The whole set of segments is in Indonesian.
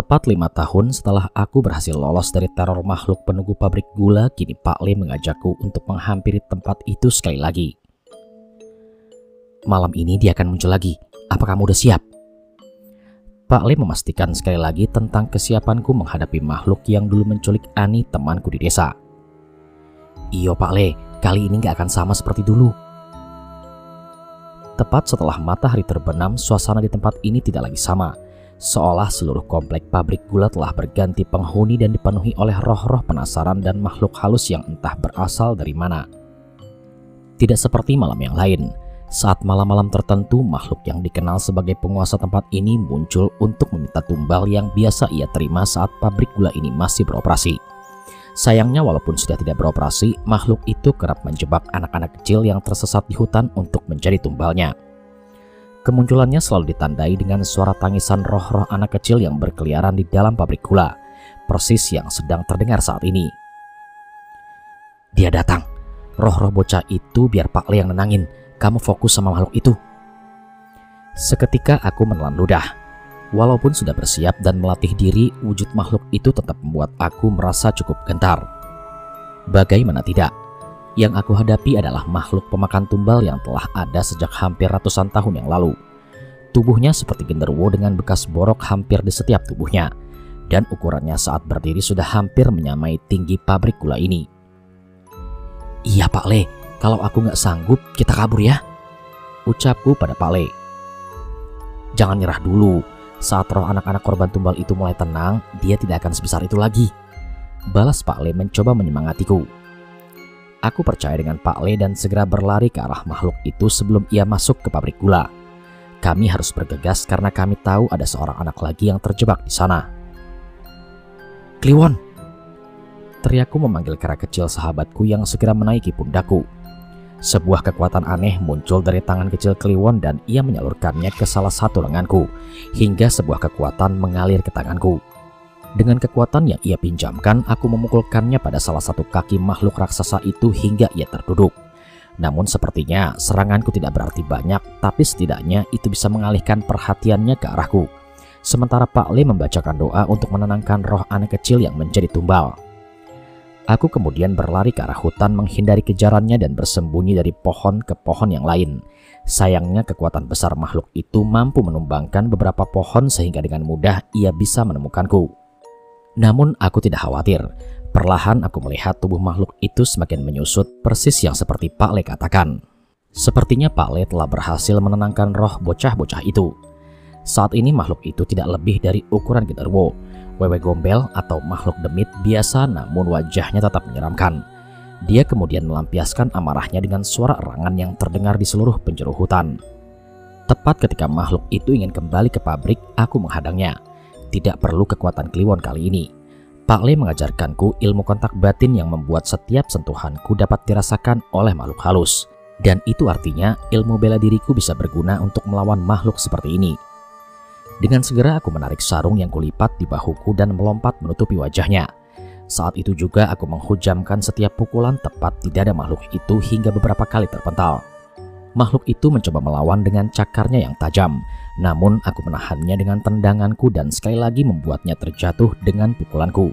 Tepat 5 tahun setelah aku berhasil lolos dari teror makhluk penunggu pabrik gula, kini Pak Le mengajakku untuk menghampiri tempat itu sekali lagi. Malam ini dia akan muncul lagi. Apa kamu udah siap? Pak Le memastikan sekali lagi tentang kesiapanku menghadapi makhluk yang dulu menculik Ani, temanku di desa. Iyo Pak Le, kali ini gak akan sama seperti dulu. Tepat setelah matahari terbenam, suasana di tempat ini tidak lagi sama. Seolah seluruh komplek pabrik gula telah berganti penghuni dan dipenuhi oleh roh-roh penasaran dan makhluk halus yang entah berasal dari mana. Tidak seperti malam yang lain, saat malam-malam tertentu makhluk yang dikenal sebagai penguasa tempat ini muncul untuk meminta tumbal yang biasa ia terima saat pabrik gula ini masih beroperasi. Sayangnya walaupun sudah tidak beroperasi, makhluk itu kerap menjebak anak-anak kecil yang tersesat di hutan untuk menjadi tumbalnya. Kemunculannya selalu ditandai dengan suara tangisan roh-roh anak kecil yang berkeliaran di dalam pabrik gula, persis yang sedang terdengar saat ini. Dia datang. Roh-roh bocah itu biar Pak Le yang nenangin. Kamu fokus sama makhluk itu. Seketika aku menelan ludah. Walaupun sudah bersiap dan melatih diri, wujud makhluk itu tetap membuat aku merasa cukup gentar. Bagaimana tidak? Yang aku hadapi adalah makhluk pemakan tumbal yang telah ada sejak hampir ratusan tahun yang lalu. Tubuhnya seperti genderuwo dengan bekas borok hampir di setiap tubuhnya, dan ukurannya saat berdiri sudah hampir menyamai tinggi pabrik gula ini. Iya Pak Le, kalau aku nggak sanggup kita kabur ya, ucapku pada Pak Le. Jangan nyerah dulu, saat roh anak-anak korban tumbal itu mulai tenang, dia tidak akan sebesar itu lagi, balas Pak Le mencoba menyemangatiku. Aku percaya dengan Pak Le dan segera berlari ke arah makhluk itu sebelum ia masuk ke pabrik gula. Kami harus bergegas karena kami tahu ada seorang anak lagi yang terjebak di sana. Kliwon! Teriakku memanggil kera kecil sahabatku yang segera menaiki pundakku. Sebuah kekuatan aneh muncul dari tangan kecil Kliwon dan ia menyalurkannya ke salah satu lenganku, hingga sebuah kekuatan mengalir ke tanganku. Dengan kekuatan yang ia pinjamkan, aku memukulkannya pada salah satu kaki makhluk raksasa itu hingga ia terduduk. Namun sepertinya seranganku tidak berarti banyak, tapi setidaknya itu bisa mengalihkan perhatiannya ke arahku. Sementara Pak Le membacakan doa untuk menenangkan roh anak kecil yang menjadi tumbal. Aku kemudian berlari ke arah hutan menghindari kejarannya dan bersembunyi dari pohon ke pohon yang lain. Sayangnya kekuatan besar makhluk itu mampu menumbangkan beberapa pohon sehingga dengan mudah ia bisa menemukanku. Namun aku tidak khawatir. Perlahan aku melihat tubuh makhluk itu semakin menyusut, persis yang seperti Pak Le katakan. Sepertinya Pak Le telah berhasil menenangkan roh bocah-bocah itu. Saat ini makhluk itu tidak lebih dari ukuran genderuwo, wewe gombel atau makhluk demit biasa, namun wajahnya tetap menyeramkan. Dia kemudian melampiaskan amarahnya dengan suara erangan yang terdengar di seluruh penjuru hutan. Tepat ketika makhluk itu ingin kembali ke pabrik, aku menghadangnya. Tidak perlu kekuatan Kliwon kali ini. Pak Le mengajarkanku ilmu kontak batin yang membuat setiap sentuhanku dapat dirasakan oleh makhluk halus. Dan itu artinya ilmu bela diriku bisa berguna untuk melawan makhluk seperti ini. Dengan segera aku menarik sarung yang kulipat di bahuku dan melompat menutupi wajahnya. Saat itu juga aku menghujamkan setiap pukulan tepat di dada makhluk itu hingga beberapa kali terpental. Makhluk itu mencoba melawan dengan cakarnya yang tajam, namun aku menahannya dengan tendanganku dan sekali lagi membuatnya terjatuh dengan pukulanku.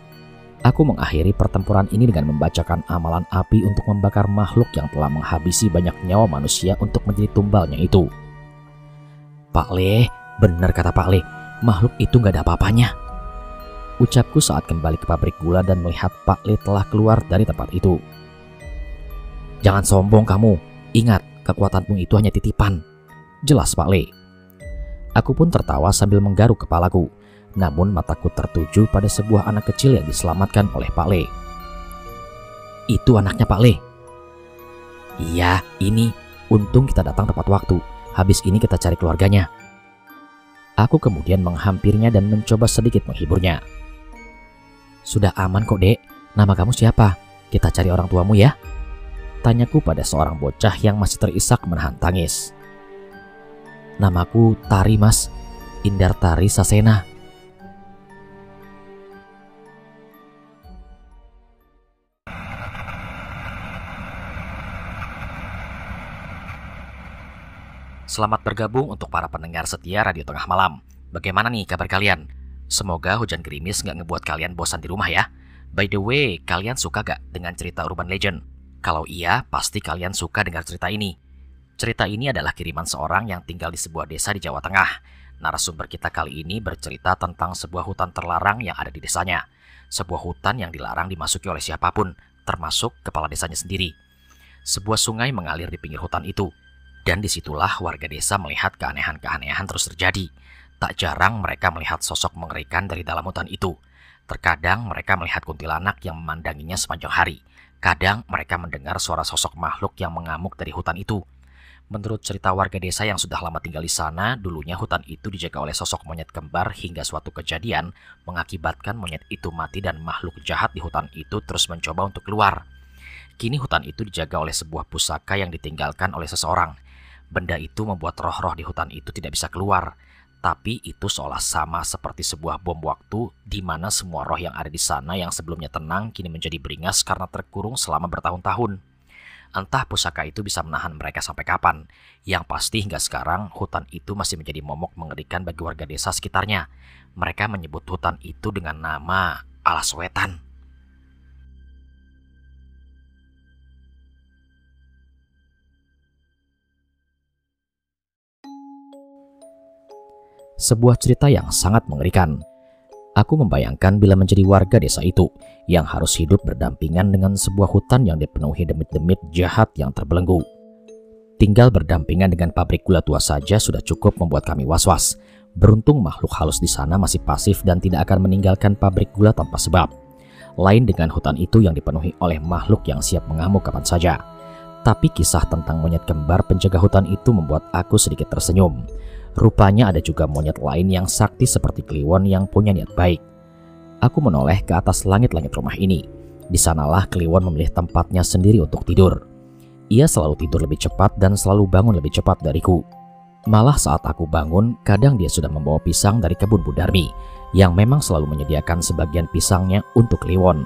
Aku mengakhiri pertempuran ini dengan membacakan amalan api untuk membakar makhluk yang telah menghabisi banyak nyawa manusia untuk menjadi tumbalnya itu. Pak Le, benar kata Pak Le, makhluk itu gak ada apa-apanya, ucapku saat kembali ke pabrik gula dan melihat Pak Le telah keluar dari tempat itu. Jangan sombong kamu, ingat kekuatanmu itu hanya titipan, jelas Pak Le. Aku pun tertawa sambil menggaruk kepalaku, namun mataku tertuju pada sebuah anak kecil yang diselamatkan oleh Pak Le. Itu anaknya Pak Le? Iya, ini. Untung kita datang tepat waktu. Habis ini kita cari keluarganya. Aku kemudian menghampirinya dan mencoba sedikit menghiburnya. Sudah aman kok dek, nama kamu siapa? Kita cari orang tuamu ya, tanyaku pada seorang bocah yang masih terisak menahan tangis. Namaku Tari mas, Indartari Sasena. Selamat bergabung untuk para pendengar setia Radio Tengah Malam. Bagaimana nih kabar kalian? Semoga hujan gerimis nggak ngebuat kalian bosan di rumah ya. By the way, kalian suka gak dengan cerita urban legend? Kalau iya, pasti kalian suka dengar cerita ini. Cerita ini adalah kiriman seorang yang tinggal di sebuah desa di Jawa Tengah. Narasumber kita kali ini bercerita tentang sebuah hutan terlarang yang ada di desanya. Sebuah hutan yang dilarang dimasuki oleh siapapun, termasuk kepala desanya sendiri. Sebuah sungai mengalir di pinggir hutan itu. Dan disitulah warga desa melihat keanehan-keanehan terus terjadi. Tak jarang mereka melihat sosok mengerikan dari dalam hutan itu. Terkadang mereka melihat kuntilanak yang memandanginya sepanjang hari. Kadang mereka mendengar suara sosok makhluk yang mengamuk dari hutan itu. Menurut cerita warga desa yang sudah lama tinggal di sana, dulunya hutan itu dijaga oleh sosok monyet kembar hingga suatu kejadian mengakibatkan monyet itu mati dan makhluk jahat di hutan itu terus mencoba untuk keluar. Kini hutan itu dijaga oleh sebuah pusaka yang ditinggalkan oleh seseorang. Benda itu membuat roh-roh di hutan itu tidak bisa keluar. Tapi itu seolah sama seperti sebuah bom waktu di mana semua roh yang ada di sana yang sebelumnya tenang kini menjadi beringas karena terkurung selama bertahun-tahun. Entah pusaka itu bisa menahan mereka sampai kapan. Yang pasti hingga sekarang hutan itu masih menjadi momok mengerikan bagi warga desa sekitarnya. Mereka menyebut hutan itu dengan nama Alas Wetan. Sebuah cerita yang sangat mengerikan. Aku membayangkan bila menjadi warga desa itu yang harus hidup berdampingan dengan sebuah hutan yang dipenuhi demit-demit jahat yang terbelenggu. Tinggal berdampingan dengan pabrik gula tua saja sudah cukup membuat kami was-was. Beruntung makhluk halus di sana masih pasif dan tidak akan meninggalkan pabrik gula tanpa sebab. Lain dengan hutan itu yang dipenuhi oleh makhluk yang siap mengamuk kapan saja. Tapi kisah tentang monyet kembar penjaga hutan itu membuat aku sedikit tersenyum. Rupanya ada juga monyet lain yang sakti seperti Kliwon yang punya niat baik. Aku menoleh ke atas langit-langit rumah ini. Di sanalah Kliwon memilih tempatnya sendiri untuk tidur. Ia selalu tidur lebih cepat dan selalu bangun lebih cepat dariku. Malah saat aku bangun, kadang dia sudah membawa pisang dari kebun Bu Darmi, yang memang selalu menyediakan sebagian pisangnya untuk Kliwon.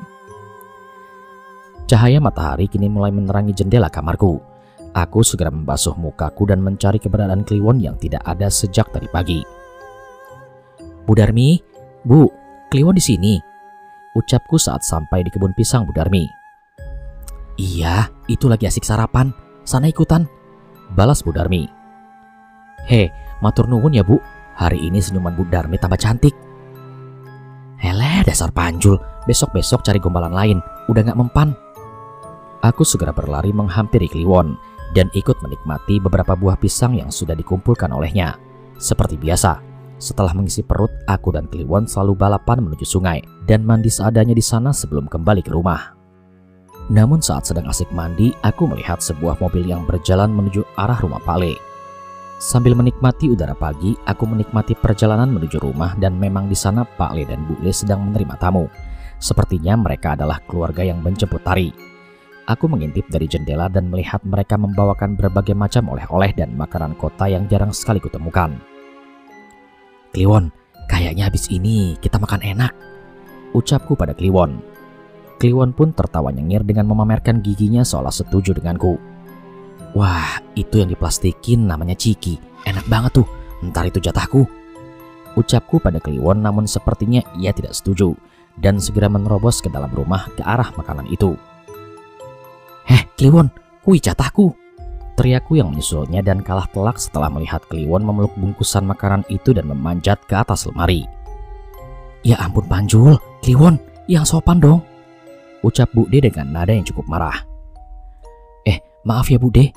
Cahaya matahari kini mulai menerangi jendela kamarku. Aku segera membasuh mukaku dan mencari keberadaan Kliwon yang tidak ada sejak tadi pagi. Bu Darmi, Bu, Kliwon di sini, ucapku saat sampai di kebun pisang Bu Darmi. Iya, itu lagi asik sarapan, sana ikutan, balas Bu Darmi. He, matur nuwun ya Bu, hari ini senyuman Bu Darmi tambah cantik. Hele, dasar panjul, besok-besok cari gombalan lain, udah gak mempan. Aku segera berlari menghampiri Kliwon dan ikut menikmati beberapa buah pisang yang sudah dikumpulkan olehnya. Seperti biasa, setelah mengisi perut, aku dan Kliwon selalu balapan menuju sungai dan mandi seadanya di sana sebelum kembali ke rumah. Namun saat sedang asik mandi, aku melihat sebuah mobil yang berjalan menuju arah rumah Pak Le. Sambil menikmati udara pagi, aku menikmati perjalanan menuju rumah dan memang di sana Pak Le dan Bu Le sedang menerima tamu. Sepertinya mereka adalah keluarga yang menjemput Tari. Aku mengintip dari jendela dan melihat mereka membawakan berbagai macam oleh-oleh dan makanan kota yang jarang sekali kutemukan. Kliwon, kayaknya habis ini kita makan enak, ucapku pada Kliwon. Kliwon pun tertawa nyengir dengan memamerkan giginya seolah setuju denganku. Wah, itu yang diplastikin namanya ciki, enak banget tuh, ntar itu jatahku, ucapku pada Kliwon, namun sepertinya ia tidak setuju dan segera menerobos ke dalam rumah ke arah makanan itu. Kliwon, kui jatahku, teriakku yang menyusulnya dan kalah telak setelah melihat Kliwon memeluk bungkusan makanan itu dan memanjat ke atas lemari. Ya ampun Panjul, Kliwon, yang sopan dong, ucap Bude dengan nada yang cukup marah. Maaf ya Bude,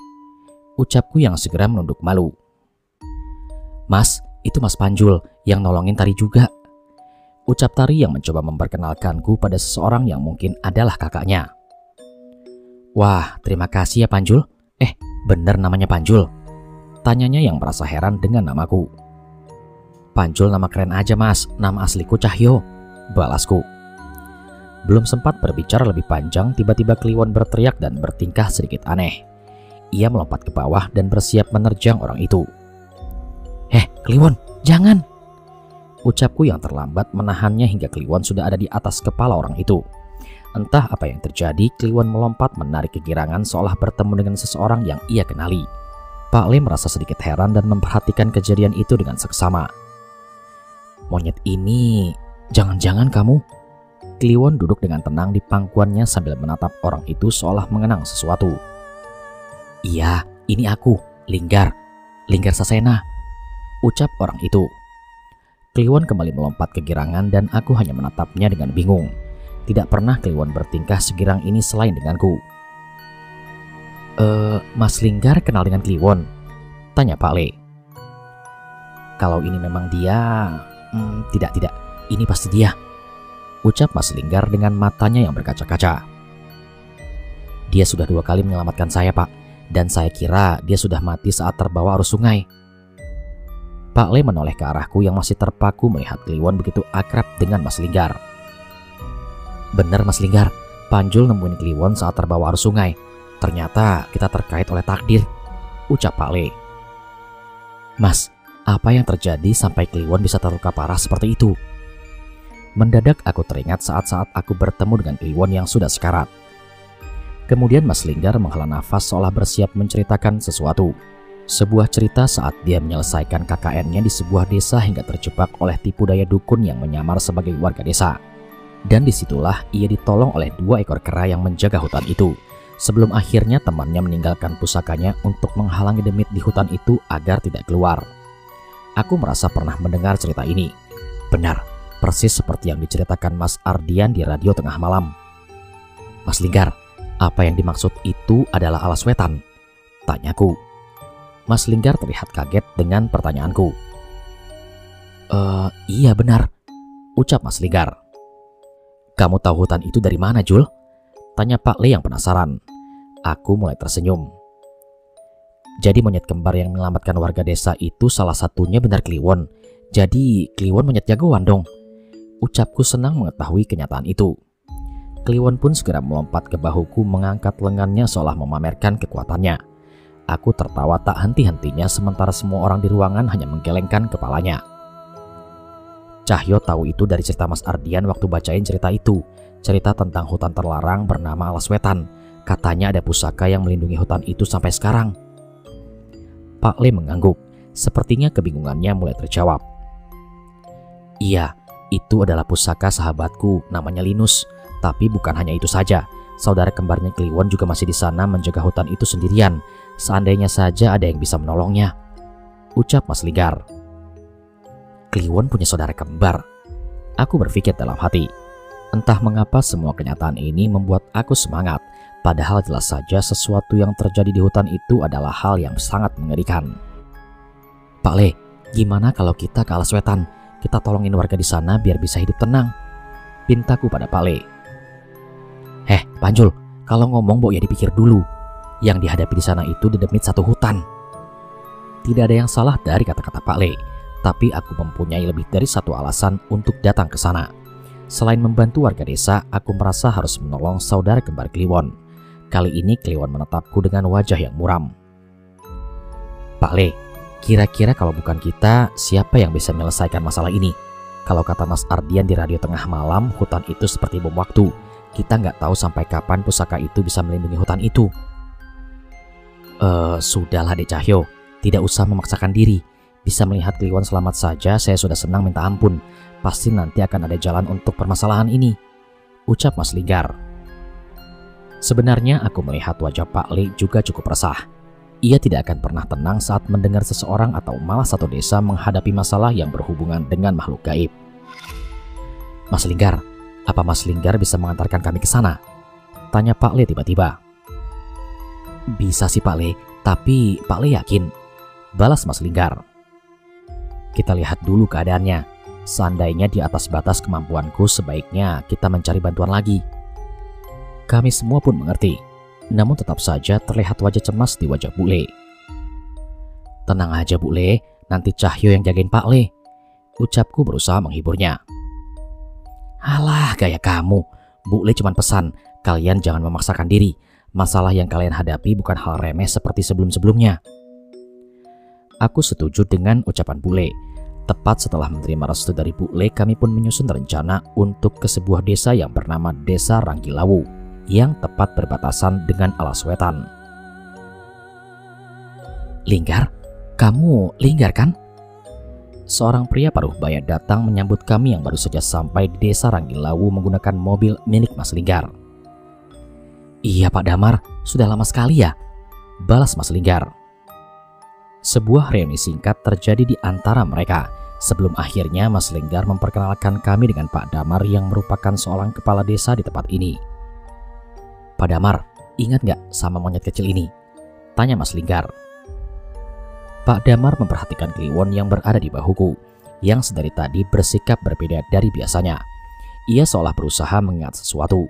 ucapku yang segera menunduk malu. Mas, itu Mas Panjul yang nolongin Tari juga, ucap Tari yang mencoba memperkenalkanku pada seseorang yang mungkin adalah kakaknya. Wah, terima kasih ya Panjul. Bener namanya Panjul? Tanyanya yang merasa heran dengan namaku. Panjul nama keren aja Mas, nama asliku Cahyo, balasku. Belum sempat berbicara lebih panjang, tiba-tiba Kliwon berteriak dan bertingkah sedikit aneh. Ia melompat ke bawah dan bersiap menerjang orang itu. Kliwon, jangan! Ucapku yang terlambat menahannya hingga Kliwon sudah ada di atas kepala orang itu. Entah apa yang terjadi, Kliwon melompat menarik kegirangan seolah bertemu dengan seseorang yang ia kenali. Pak Le merasa sedikit heran dan memperhatikan kejadian itu dengan seksama. Monyet ini, jangan-jangan kamu? Kliwon duduk dengan tenang di pangkuannya sambil menatap orang itu seolah mengenang sesuatu. Iya, ini aku, Linggar Sasena, ucap orang itu. Kliwon kembali melompat kegirangan dan aku hanya menatapnya dengan bingung. Tidak pernah Kliwon bertingkah segirang ini selain denganku. Mas Linggar kenal dengan Kliwon? Tanya Pak Le. Kalau ini memang dia, tidak, ini pasti dia, ucap Mas Linggar dengan matanya yang berkaca-kaca. Dia sudah 2 kali menyelamatkan saya, Pak, dan saya kira dia sudah mati saat terbawa arus sungai. Pak Le menoleh ke arahku yang masih terpaku melihat Kliwon begitu akrab dengan Mas Linggar. Benar Mas Linggar, Panjul nemuin Kliwon saat terbawa arus sungai. Ternyata kita terkait oleh takdir, ucap Pak Le. Mas, apa yang terjadi sampai Kliwon bisa terluka parah seperti itu? Mendadak aku teringat saat-saat aku bertemu dengan Kliwon yang sudah sekarat. Kemudian Mas Linggar menghela nafas seolah bersiap menceritakan sesuatu. Sebuah cerita saat dia menyelesaikan KKN-nya di sebuah desa hingga terjebak oleh tipu daya dukun yang menyamar sebagai warga desa. Dan disitulah ia ditolong oleh 2 ekor kera yang menjaga hutan itu. Sebelum akhirnya temannya meninggalkan pusakanya untuk menghalangi demit di hutan itu agar tidak keluar. Aku merasa pernah mendengar cerita ini. Benar, persis seperti yang diceritakan Mas Ardian di radio tengah malam. Mas Linggar, apa yang dimaksud itu adalah alas wetan? Tanyaku. Mas Linggar terlihat kaget dengan pertanyaanku. Iya benar, ucap Mas Linggar. Kamu tahu hutan itu dari mana, Jul? Tanya Pak Le yang penasaran. Aku mulai tersenyum. Jadi monyet kembar yang menyelamatkan warga desa itu salah satunya benar Kliwon. Jadi Kliwon monyet jagoan dong. Ucapku senang mengetahui kenyataan itu. Kliwon pun segera melompat ke bahuku mengangkat lengannya seolah memamerkan kekuatannya. Aku tertawa tak henti-hentinya sementara semua orang di ruangan hanya menggelengkan kepalanya. Cahyo tahu itu dari cerita Mas Ardian waktu bacain cerita itu. Cerita tentang hutan terlarang bernama Alas Wetan. Katanya ada pusaka yang melindungi hutan itu sampai sekarang. Pak Le mengangguk. Sepertinya kebingungannya mulai terjawab. Iya, itu adalah pusaka sahabatku namanya Linus. Tapi bukan hanya itu saja. Saudara kembarnya Kliwon juga masih di sana menjaga hutan itu sendirian. Seandainya saja ada yang bisa menolongnya, ucap Mas Linggar. Kliwon punya saudara kembar. Aku berpikir dalam hati. Entah mengapa semua kenyataan ini membuat aku semangat. Padahal jelas saja sesuatu yang terjadi di hutan itu adalah hal yang sangat mengerikan. Pak Le, gimana kalau kita ke Alas Wetan? Kita tolongin warga di sana biar bisa hidup tenang, pintaku pada Pak Le. Panjul, kalau ngomong Bo ya dipikir dulu. Yang dihadapi di sana itu dedemit satu hutan. Tidak ada yang salah dari kata-kata Pak Le, tapi aku mempunyai lebih dari satu alasan untuk datang ke sana. Selain membantu warga desa, aku merasa harus menolong saudara kembar Kliwon. Kali ini Kliwon menatapku dengan wajah yang muram. Pak Le, kira-kira kalau bukan kita, siapa yang bisa menyelesaikan masalah ini? Kalau kata Mas Ardian di radio tengah malam, hutan itu seperti bom waktu. Kita nggak tahu sampai kapan pusaka itu bisa melindungi hutan itu. Sudahlah Dek Cahyo, tidak usah memaksakan diri. Bisa melihat Kliwon selamat saja, saya sudah senang minta ampun. Pasti nanti akan ada jalan untuk permasalahan ini, ucap Mas Linggar. Sebenarnya aku melihat wajah Pak Le juga cukup resah. Ia tidak akan pernah tenang saat mendengar seseorang atau malah satu desa menghadapi masalah yang berhubungan dengan makhluk gaib. Mas Linggar, apa Mas Linggar bisa mengantarkan kami ke sana? Tanya Pak Le tiba-tiba. Bisa sih Pak Le, tapi Pak Le yakin? Balas Mas Linggar. Kita lihat dulu keadaannya. Seandainya di atas batas kemampuanku, sebaiknya kita mencari bantuan lagi. Kami semua pun mengerti. Namun tetap saja terlihat wajah cemas di wajah Bu Le. Tenang aja Bu Le, nanti Cahyo yang jagain Pak Le, ucapku berusaha menghiburnya. Alah, gaya kamu. Bu Le cuma pesan, kalian jangan memaksakan diri. Masalah yang kalian hadapi bukan hal remeh seperti sebelum-sebelumnya. Aku setuju dengan ucapan Bu Le. Tepat setelah menerima restu dari Bu Le, kami pun menyusun rencana untuk ke sebuah desa yang bernama Desa Ranggilawu, yang tepat berbatasan dengan Alas Wetan. Linggar? Kamu Linggar kan? seorang pria paruh baya datang menyambut kami yang baru saja sampai di desa Ranggilawu menggunakan mobil milik Mas Linggar. "Iya Pak Damar, sudah lama sekali ya," balas Mas Linggar. Sebuah reuni singkat terjadi di antara mereka sebelum akhirnya Mas Linggar memperkenalkan kami dengan Pak Damar yang merupakan seorang kepala desa di tempat ini. "Pak Damar, ingat nggak sama monyet kecil ini?" tanya Mas Linggar. Pak Damar memperhatikan Kliwon yang berada di bahuku, yang sedari tadi bersikap berbeda dari biasanya. Ia seolah berusaha mengingat sesuatu.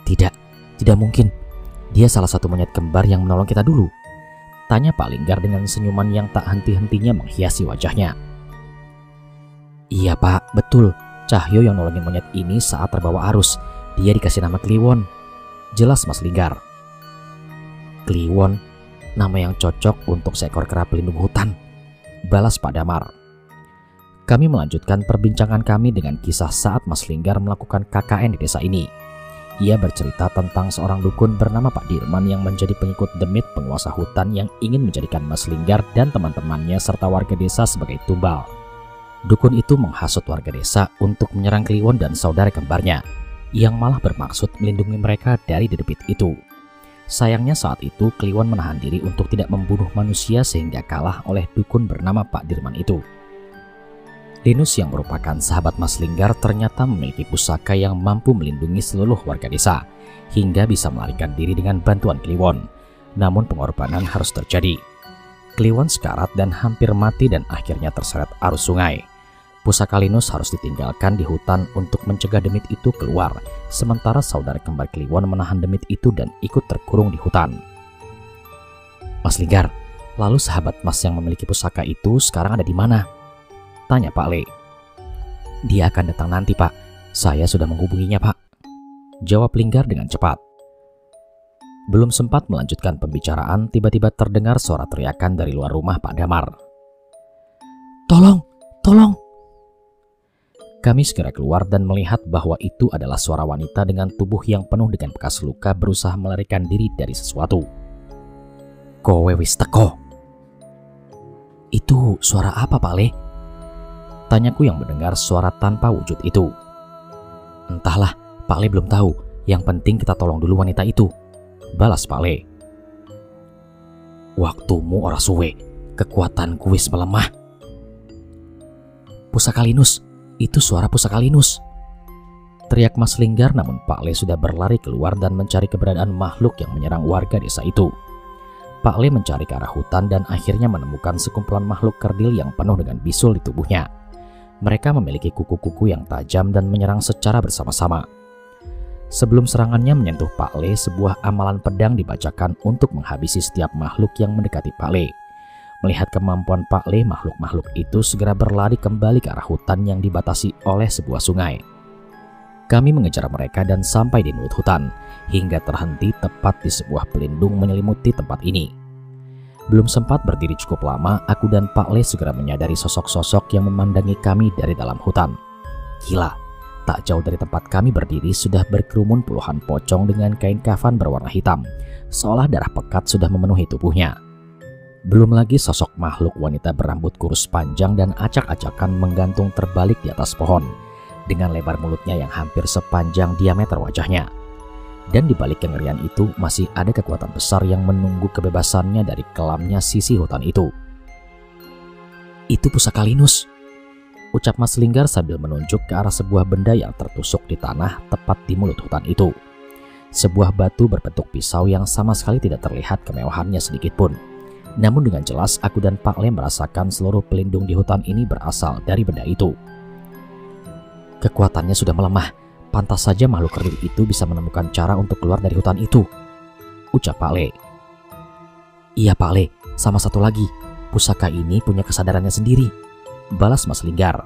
Tidak mungkin. Dia salah satu monyet kembar yang menolong kita dulu," tanya Pak Linggar dengan senyuman yang tak henti-hentinya menghiasi wajahnya. "Iya Pak, betul. Cahyo yang nolongin monyet ini saat terbawa arus. Dia dikasih nama Kliwon," jelas Mas Linggar. "Kliwon, nama yang cocok untuk seekor kera pelindung hutan," balas Pak Damar. Kami melanjutkan perbincangan kami dengan kisah saat Mas Linggar melakukan KKN di desa ini. Ia bercerita tentang seorang dukun bernama Pak Dirman yang menjadi pengikut demit penguasa hutan yang ingin menjadikan Mas Linggar dan teman-temannya serta warga desa sebagai tumbal. Dukun itu menghasut warga desa untuk menyerang Kliwon dan saudara kembarnya, yang malah bermaksud melindungi mereka dari dedebit itu. Sayangnya saat itu Kliwon menahan diri untuk tidak membunuh manusia sehingga kalah oleh dukun bernama Pak Dirman itu. Linus yang merupakan sahabat Mas Linggar ternyata memiliki pusaka yang mampu melindungi seluruh warga desa hingga bisa melarikan diri dengan bantuan Kliwon. Namun pengorbanan harus terjadi. Kliwon sekarat dan hampir mati dan akhirnya terseret arus sungai. Pusaka Linus harus ditinggalkan di hutan untuk mencegah demit itu keluar, sementara saudara kembar Kliwon menahan demit itu dan ikut terkurung di hutan. "Mas Linggar, lalu sahabat Mas yang memiliki pusaka itu sekarang ada di mana?" tanya Pak Le. "Dia akan datang nanti Pak, saya sudah menghubunginya Pak," jawab Linggar dengan cepat. Belum sempat melanjutkan pembicaraan, tiba-tiba terdengar suara teriakan dari luar rumah Pak Damar. "Tolong, tolong!" Kami segera keluar dan melihat bahwa itu adalah suara wanita dengan tubuh yang penuh dengan bekas luka berusaha melarikan diri dari sesuatu. "Kowe wis teko." "Itu suara apa Pak Le?" tanyaku yang mendengar suara tanpa wujud itu. "Entahlah, Pak Le belum tahu. Yang penting kita tolong dulu wanita itu," balas Pak Le. "Waktumu ora suwe, kekuatanku wis melemah." "Pusaka Linus, itu suara pusaka Linus," teriak Mas Linggar, namun Pak Le sudah berlari keluar dan mencari keberadaan makhluk yang menyerang warga desa itu. Pak Le mencari ke arah hutan dan akhirnya menemukan sekumpulan makhluk kerdil yang penuh dengan bisul di tubuhnya. Mereka memiliki kuku-kuku yang tajam dan menyerang secara bersama-sama. Sebelum serangannya menyentuh Pak Le, sebuah amalan pedang dibacakan untuk menghabisi setiap makhluk yang mendekati Pak Le. Melihat kemampuan Pak Le, makhluk-makhluk itu segera berlari kembali ke arah hutan yang dibatasi oleh sebuah sungai. Kami mengejar mereka dan sampai di mulut hutan, hingga terhenti tepat di sebuah pelindung menyelimuti tempat ini. Belum sempat berdiri cukup lama, aku dan Pak Le segera menyadari sosok-sosok yang memandangi kami dari dalam hutan. Gila, tak jauh dari tempat kami berdiri sudah berkerumun puluhan pocong dengan kain kafan berwarna hitam, seolah darah pekat sudah memenuhi tubuhnya. Belum lagi sosok makhluk wanita berambut kurus panjang dan acak-acakan menggantung terbalik di atas pohon, dengan lebar mulutnya yang hampir sepanjang diameter wajahnya. Dan di balik kengerian itu masih ada kekuatan besar yang menunggu kebebasannya dari kelamnya sisi hutan itu. "Itu pusaka Linus," ucap Mas Linggar sambil menunjuk ke arah sebuah benda yang tertusuk di tanah tepat di mulut hutan itu. Sebuah batu berbentuk pisau yang sama sekali tidak terlihat kemewahannya sedikit pun. Namun dengan jelas aku dan Pak Le merasakan seluruh pelindung di hutan ini berasal dari benda itu. "Kekuatannya sudah melemah. Pantas saja makhluk kerdil itu bisa menemukan cara untuk keluar dari hutan itu," ucap Pak Le. "Iya Pak Le, sama satu lagi, pusaka ini punya kesadarannya sendiri," balas Mas Linggar.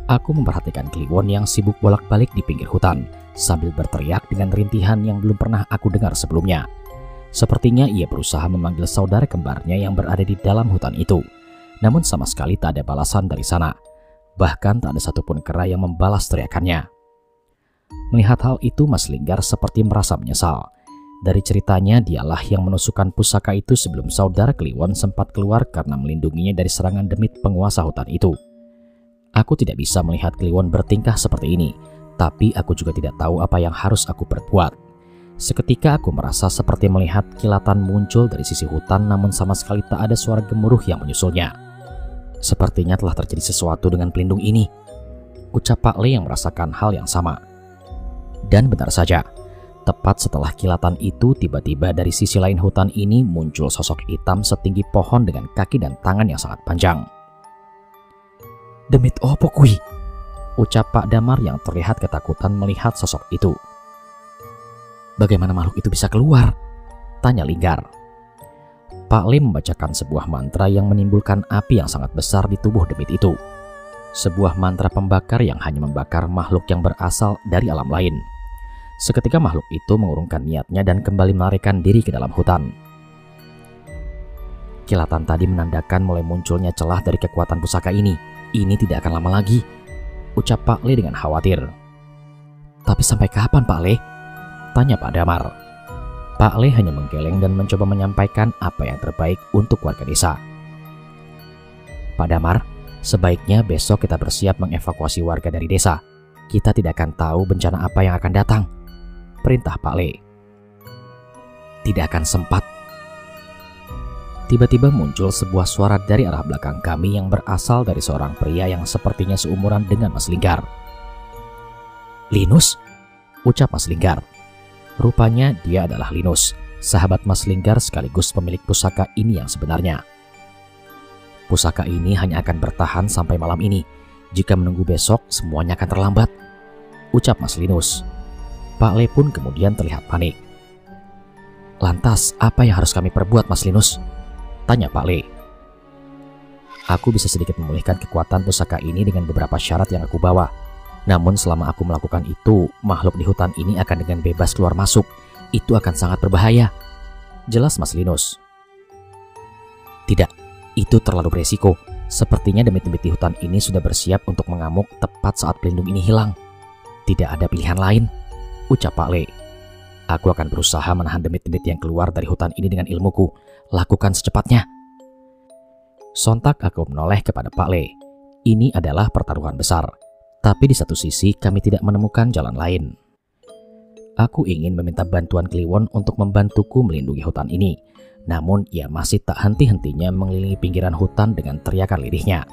Aku memperhatikan Kliwon yang sibuk bolak-balik di pinggir hutan sambil berteriak dengan rintihan yang belum pernah aku dengar sebelumnya. Sepertinya ia berusaha memanggil saudara kembarnya yang berada di dalam hutan itu, namun sama sekali tak ada balasan dari sana. Bahkan tak ada satupun kera yang membalas teriakannya. Melihat hal itu, Mas Linggar seperti merasa menyesal. Dari ceritanya, dialah yang menusukkan pusaka itu sebelum saudara Kliwon sempat keluar karena melindunginya dari serangan demit penguasa hutan itu. Aku tidak bisa melihat Kliwon bertingkah seperti ini, tapi aku juga tidak tahu apa yang harus aku perbuat. Seketika aku merasa seperti melihat kilatan muncul dari sisi hutan, namun sama sekali tak ada suara gemuruh yang menyusulnya. Sepertinya telah terjadi sesuatu dengan pelindung ini, ucap Pak Le yang merasakan hal yang sama. Dan benar saja, tepat setelah kilatan itu, tiba-tiba dari sisi lain hutan ini muncul sosok hitam setinggi pohon dengan kaki dan tangan yang sangat panjang. "Demit opo kui?" ucap Pak Damar yang terlihat ketakutan melihat sosok itu. "Bagaimana makhluk itu bisa keluar?" tanya Linggar. Pak Le membacakan sebuah mantra yang menimbulkan api yang sangat besar di tubuh demit itu. Sebuah mantra pembakar yang hanya membakar makhluk yang berasal dari alam lain. Seketika makhluk itu mengurungkan niatnya dan kembali melarikan diri ke dalam hutan. Kilatan tadi menandakan mulai munculnya celah dari kekuatan pusaka ini. Ini tidak akan lama lagi, ucap Pak Le dengan khawatir. "Tapi sampai kapan, Pak Le?" tanya Pak Damar. Pak Le hanya menggeleng dan mencoba menyampaikan apa yang terbaik untuk warga desa. "Pak Damar, sebaiknya besok kita bersiap mengevakuasi warga dari desa. Kita tidak akan tahu bencana apa yang akan datang," perintah Pak Le. "Tidak akan sempat." Tiba-tiba muncul sebuah suara dari arah belakang kami yang berasal dari seorang pria yang sepertinya seumuran dengan Mas Linggar. "Linus?" ucap Mas Linggar. Rupanya dia adalah Linus, sahabat Mas Linggar sekaligus pemilik pusaka ini yang sebenarnya. "Pusaka ini hanya akan bertahan sampai malam ini. Jika menunggu besok, semuanya akan terlambat," ucap Mas Linus. Pak Le pun kemudian terlihat panik. "Lantas, apa yang harus kami perbuat, Mas Linus?" tanya Pak Le. "Aku bisa sedikit memulihkan kekuatan pusaka ini dengan beberapa syarat yang aku bawa. Namun selama aku melakukan itu, makhluk di hutan ini akan dengan bebas keluar masuk. Itu akan sangat berbahaya," jelas Mas Linus. "Tidak, itu terlalu beresiko. Sepertinya demit-demit di hutan ini sudah bersiap untuk mengamuk tepat saat pelindung ini hilang. Tidak ada pilihan lain," ucap Pak Le. "Aku akan berusaha menahan demit-demit yang keluar dari hutan ini dengan ilmuku. Lakukan secepatnya." Sontak aku menoleh kepada Pak Le. Ini adalah pertaruhan besar. Tapi di satu sisi kami tidak menemukan jalan lain. Aku ingin meminta bantuan Kliwon untuk membantuku melindungi hutan ini. Namun ia masih tak henti-hentinya mengelilingi pinggiran hutan dengan teriakan lirihnya.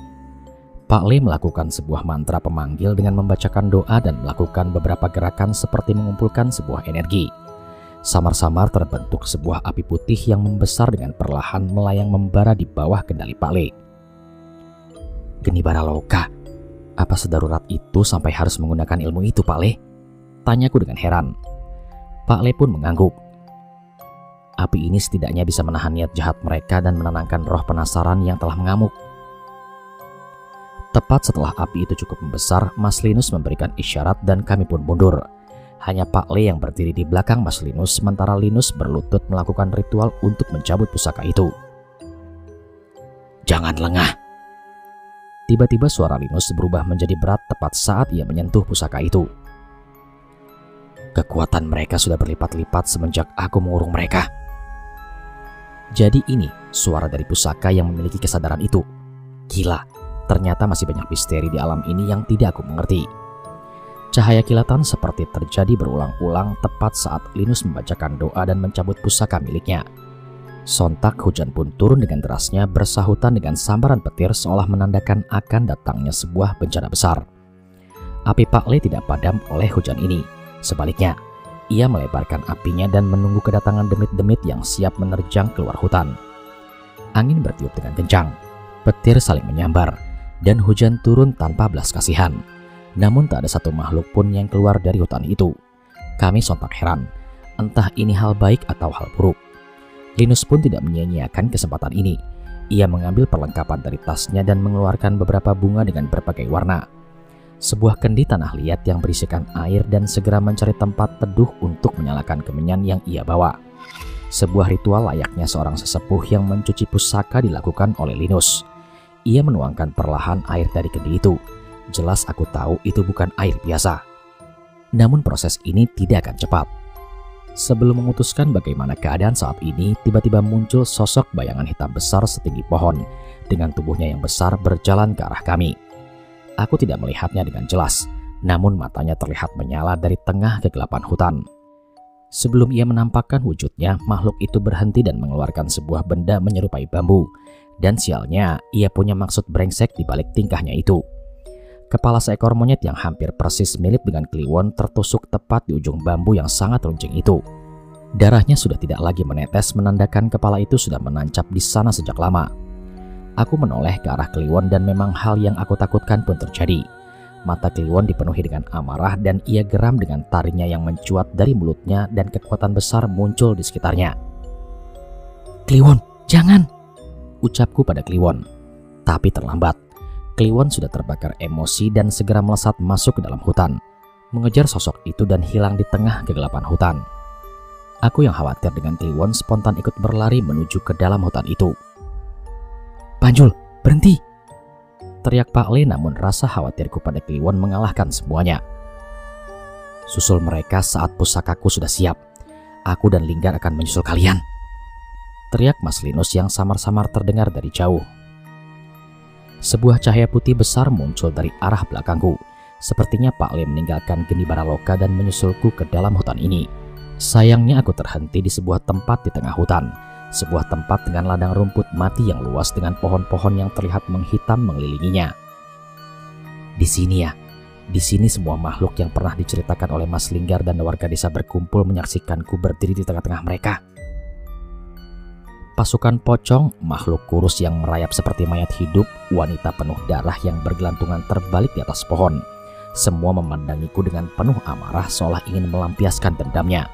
Pak Le melakukan sebuah mantra pemanggil dengan membacakan doa dan melakukan beberapa gerakan seperti mengumpulkan sebuah energi. Samar-samar terbentuk sebuah api putih yang membesar dengan perlahan melayang membara di bawah kendali Pak Le. "Geni Baraloka, apa sedarurat itu sampai harus menggunakan ilmu itu, Pak Le?" tanyaku dengan heran. Pak Le pun mengangguk. "Api ini setidaknya bisa menahan niat jahat mereka dan menenangkan roh penasaran yang telah mengamuk." Tepat setelah api itu cukup membesar, Mas Linus memberikan isyarat dan kami pun mundur. Hanya Pak Le yang berdiri di belakang Mas Linus, sementara Linus berlutut melakukan ritual untuk mencabut pusaka itu. "Jangan lengah." Tiba-tiba suara Linus berubah menjadi berat tepat saat ia menyentuh pusaka itu. "Kekuatan mereka sudah berlipat-lipat semenjak aku mengurung mereka." Jadi ini suara dari pusaka yang memiliki kesadaran itu. Gila, ternyata masih banyak misteri di alam ini yang tidak aku mengerti. Cahaya kilatan seperti terjadi berulang-ulang tepat saat Linus membacakan doa dan mencabut pusaka miliknya. Sontak hujan pun turun dengan derasnya bersahutan dengan sambaran petir seolah menandakan akan datangnya sebuah bencana besar. Api Pak Le tidak padam oleh hujan ini. Sebaliknya, ia melebarkan apinya dan menunggu kedatangan demit-demit yang siap menerjang keluar hutan. Angin bertiup dengan kencang, petir saling menyambar, dan hujan turun tanpa belas kasihan. Namun tak ada satu makhluk pun yang keluar dari hutan itu. Kami sontak heran, entah ini hal baik atau hal buruk. Linus pun tidak menyia-nyiakan kesempatan ini. Ia mengambil perlengkapan dari tasnya dan mengeluarkan beberapa bunga dengan berbagai warna. Sebuah kendi tanah liat yang berisikan air dan segera mencari tempat teduh untuk menyalakan kemenyan yang ia bawa. Sebuah ritual layaknya seorang sesepuh yang mencuci pusaka dilakukan oleh Linus. Ia menuangkan perlahan air dari kendi itu. Jelas aku tahu itu bukan air biasa. Namun proses ini tidak akan cepat. Sebelum memutuskan bagaimana keadaan saat ini, tiba-tiba muncul sosok bayangan hitam besar setinggi pohon, dengan tubuhnya yang besar berjalan ke arah kami. Aku tidak melihatnya dengan jelas, namun matanya terlihat menyala dari tengah kegelapan hutan. Sebelum ia menampakkan wujudnya, makhluk itu berhenti dan mengeluarkan sebuah benda menyerupai bambu. Dan sialnya, ia punya maksud brengsek di balik tingkahnya itu. Kepala seekor monyet yang hampir persis mirip dengan Kliwon tertusuk tepat di ujung bambu yang sangat runcing itu. Darahnya sudah tidak lagi menetes, menandakan kepala itu sudah menancap di sana sejak lama. Aku menoleh ke arah Kliwon dan memang hal yang aku takutkan pun terjadi. Mata Kliwon dipenuhi dengan amarah dan ia geram dengan taringnya yang mencuat dari mulutnya dan kekuatan besar muncul di sekitarnya. "Kliwon, jangan!" ucapku pada Kliwon. Tapi terlambat. Kliwon sudah terbakar emosi dan segera melesat masuk ke dalam hutan, mengejar sosok itu dan hilang di tengah kegelapan hutan. Aku yang khawatir dengan Kliwon spontan ikut berlari menuju ke dalam hutan itu. "Panjul, berhenti!" teriak Pak Le, namun rasa khawatirku pada Kliwon mengalahkan semuanya. "Susul mereka saat pusakaku sudah siap. Aku dan Linggar akan menyusul kalian," teriak Mas Linus yang samar-samar terdengar dari jauh. Sebuah cahaya putih besar muncul dari arah belakangku. Sepertinya Pak Le meninggalkan Geni Baraloka dan menyusulku ke dalam hutan ini. Sayangnya aku terhenti di sebuah tempat di tengah hutan. Sebuah tempat dengan ladang rumput mati yang luas dengan pohon-pohon yang terlihat menghitam mengelilinginya. "Di sini ya, di sini semua makhluk yang pernah diceritakan oleh Mas Linggar dan warga desa berkumpul menyaksikanku berdiri di tengah-tengah mereka." Pasukan pocong, makhluk kurus yang merayap seperti mayat hidup, wanita penuh darah yang bergelantungan terbalik di atas pohon. Semua memandangiku dengan penuh amarah seolah ingin melampiaskan dendamnya.